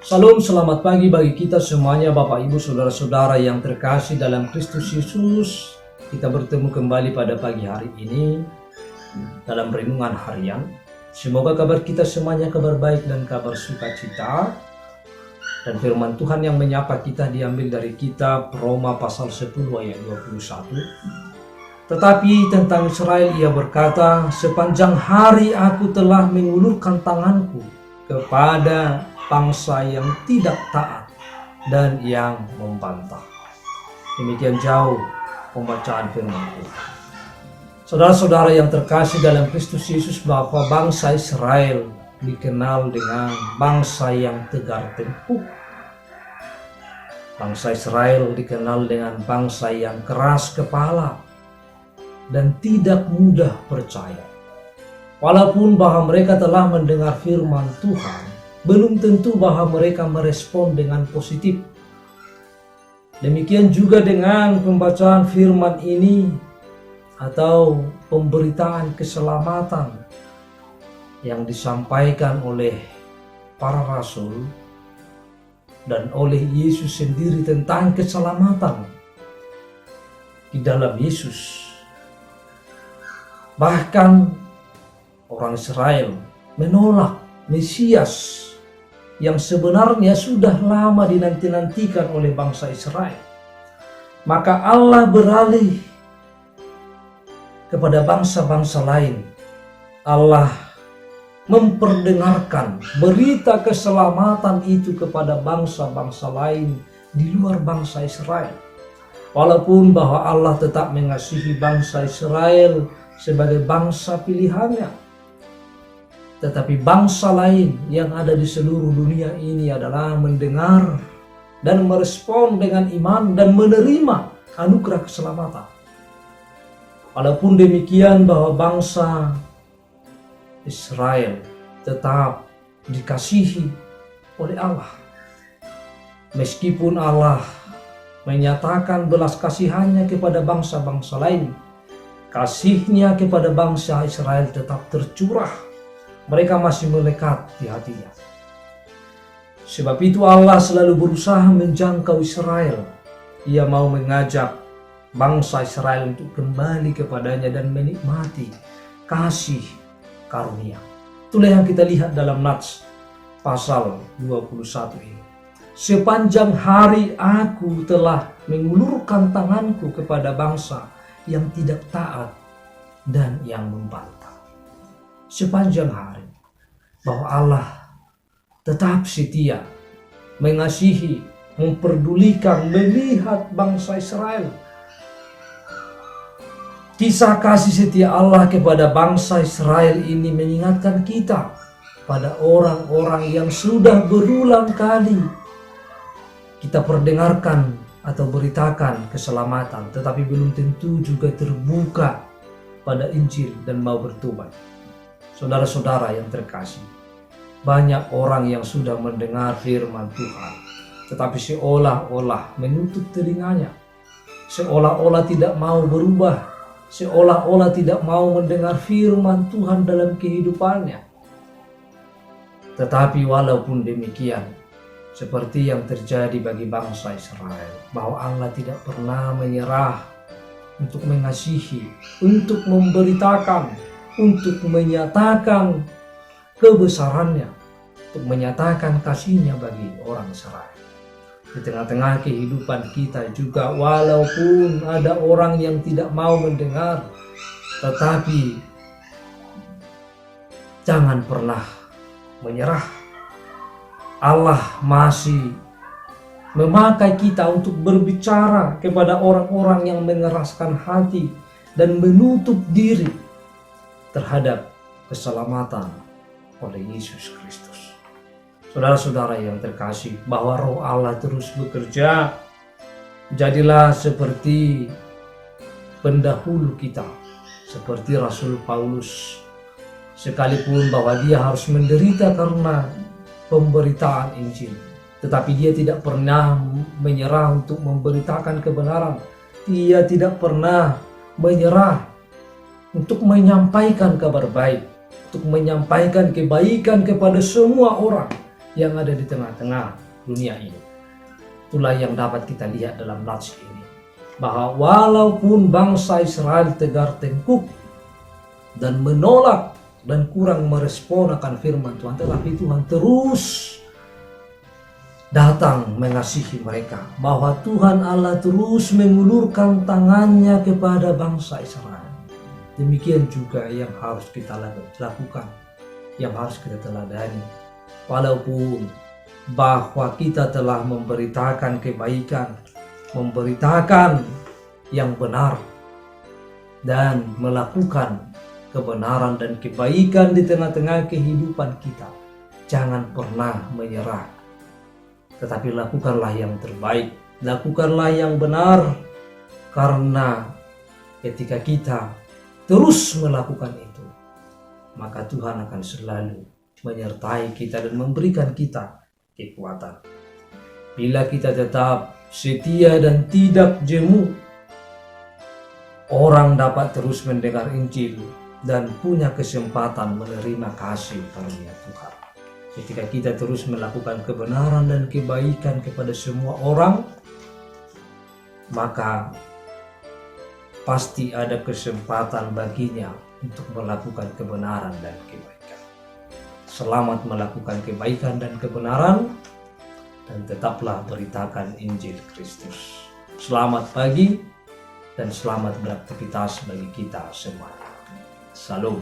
Salam, selamat pagi bagi kita semuanya, Bapak Ibu Saudara-saudara yang terkasih dalam Kristus Yesus. Kita bertemu kembali pada pagi hari ini dalam renungan harian. Semoga kabar kita semuanya kabar baik dan kabar sukacita. Dan firman Tuhan yang menyapa kita diambil dari kitab Roma pasal 10 ayat 21. Tetapi tentang Israel ia berkata, sepanjang hari aku telah mengulurkan tanganku kepada bangsa yang tidak taat dan yang membantah. Demikian jauh pembacaan firman Tuhan. Saudara-saudara yang terkasih dalam Kristus Yesus, bahwa bangsa Israel dikenal dengan bangsa yang tegar tengkuk. Bangsa Israel dikenal dengan bangsa yang keras kepala dan tidak mudah percaya. Walaupun bahwa mereka telah mendengar firman Tuhan, belum tentu bahwa mereka merespon dengan positif. Demikian juga dengan pembacaan firman ini atau pemberitaan keselamatan yang disampaikan oleh para rasul dan oleh Yesus sendiri tentang keselamatan di dalam Yesus. Bahkan orang Israel menolak Mesias yang sebenarnya sudah lama dinanti-nantikan oleh bangsa Israel. Maka Allah beralih kepada bangsa-bangsa lain. Allah memperdengarkan berita keselamatan itu kepada bangsa-bangsa lain di luar bangsa Israel. Walaupun bahwa Allah tetap mengasihi bangsa Israel sebagai bangsa pilihannya, tetapi bangsa lain yang ada di seluruh dunia ini adalah mendengar dan merespon dengan iman dan menerima anugerah keselamatan. Walaupun demikian bahwa bangsa Israel tetap dikasihi oleh Allah. Meskipun Allah menyatakan belas kasihannya kepada bangsa-bangsa lain, kasihnya kepada bangsa Israel tetap tercurah. Mereka masih melekat di hatinya. Sebab itu Allah selalu berusaha menjangkau Israel. Ia mau mengajak bangsa Israel untuk kembali kepadanya dan menikmati kasih karunia. Itulah yang kita lihat dalam Nats pasal 21 ini. Sepanjang hari aku telah mengulurkan tanganku kepada bangsa yang tidak taat dan yang membantah. Sepanjang hari, bahwa Allah tetap setia, mengasihi, memperdulikan, melihat bangsa Israel. Kisah kasih setia Allah kepada bangsa Israel ini mengingatkan kita pada orang-orang yang sudah berulang kali kita perdengarkan atau beritakan keselamatan, tetapi belum tentu juga terbuka pada Injil dan mau bertobat. Saudara-saudara yang terkasih, banyak orang yang sudah mendengar firman Tuhan, tetapi seolah-olah menutup telinganya, seolah-olah tidak mau berubah, seolah-olah tidak mau mendengar firman Tuhan dalam kehidupannya. Tetapi walaupun demikian, seperti yang terjadi bagi bangsa Israel, bahwa Allah tidak pernah menyerah untuk mengasihi, untuk memberitakan, untuk menyatakan kebesarannya, untuk menyatakan kasihnya bagi orang Israel. Di tengah-tengah kehidupan kita juga, walaupun ada orang yang tidak mau mendengar, tetapi jangan pernah menyerah. Allah masih memakai kita untuk berbicara kepada orang-orang yang mengeraskan hati dan menutup diri terhadap keselamatan oleh Yesus Kristus. Saudara-saudara yang terkasih, bahwa Roh Allah terus bekerja. Jadilah seperti pendahulu kita, seperti Rasul Paulus. Sekalipun bahwa dia harus menderita karena pemberitaan Injil, tetapi dia tidak pernah menyerah untuk memberitakan kebenaran. Dia tidak pernah menyerah untuk menyampaikan kabar baik, untuk menyampaikan kebaikan kepada semua orang. yang ada di tengah-tengah dunia ini. Itulah yang dapat kita lihat dalam nats ini, bahwa walaupun bangsa Israel tegar tengkuk dan menolak dan kurang merespon akan firman Tuhan, tetapi Tuhan terus datang mengasihi mereka, bahwa Tuhan Allah terus mengulurkan tangannya kepada bangsa Israel. Demikian juga yang harus kita lakukan, yang harus kita teladani. Walaupun bahwa kita telah memberitakan kebaikan, memberitakan yang benar, dan melakukan kebenaran dan kebaikan di tengah-tengah kehidupan kita, jangan pernah menyerah. Tetapi lakukanlah yang terbaik, lakukanlah yang benar, karena ketika kita terus melakukan itu, maka Tuhan akan selalu menyertai kita dan memberikan kita kekuatan. Bila kita tetap setia dan tidak jemu, orang dapat terus mendengar Injil dan punya kesempatan menerima kasih karunia Tuhan. Ketika kita terus melakukan kebenaran dan kebaikan kepada semua orang, maka pasti ada kesempatan baginya untuk melakukan kebenaran dan kebaikan. Selamat melakukan kebaikan dan kebenaran, dan tetaplah beritakan Injil Kristus. Selamat pagi dan selamat beraktivitas bagi kita semua. Salam.